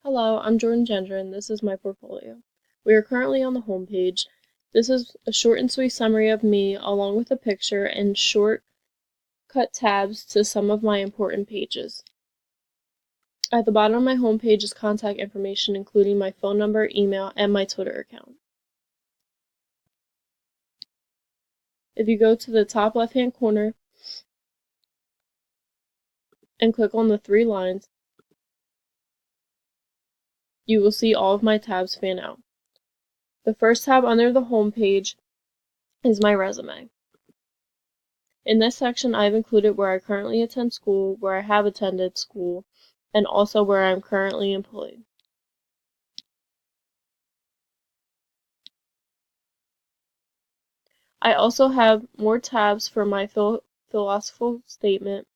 Hello, I'm Jordan Gendron, and this is my portfolio. We are currently on the home page. This is a short and sweet summary of me, along with a picture and shortcut tabs to some of my important pages. At the bottom of my home page is contact information, including my phone number, email, and my Twitter account. If you go to the top left-hand corner and click on the three lines, you will see all of my tabs fan out. The first tab under the home page is my resume. In this section, I've included where I currently attend school, where I have attended school, and also where I'm currently employed. I also have more tabs for my philosophical statement,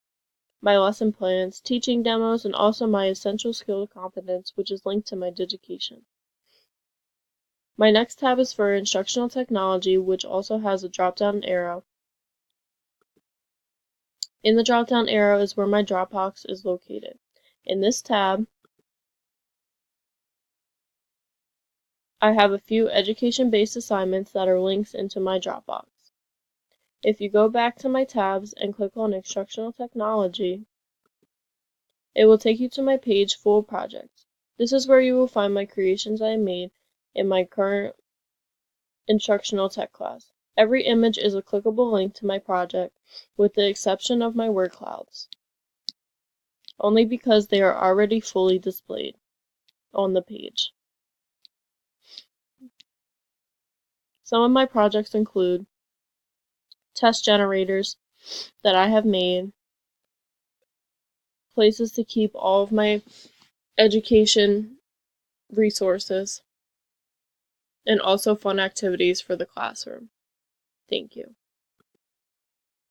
my lesson plans, teaching demos, and also my essential skill competence, which is linked to my Digication. My next tab is for instructional technology, which also has a drop-down arrow. In the drop-down arrow is where my Dropbox is located. In this tab, I have a few education-based assignments that are links into my Dropbox. If you go back to my tabs and click on Instructional Technology, it will take you to my page full of projects. This is where you will find my creations I made in my current instructional tech class. Every image is a clickable link to my project, with the exception of my word clouds, only because they are already fully displayed on the page. Some of my projects include test generators that I have made, places to keep all of my education resources, and also fun activities for the classroom. Thank you.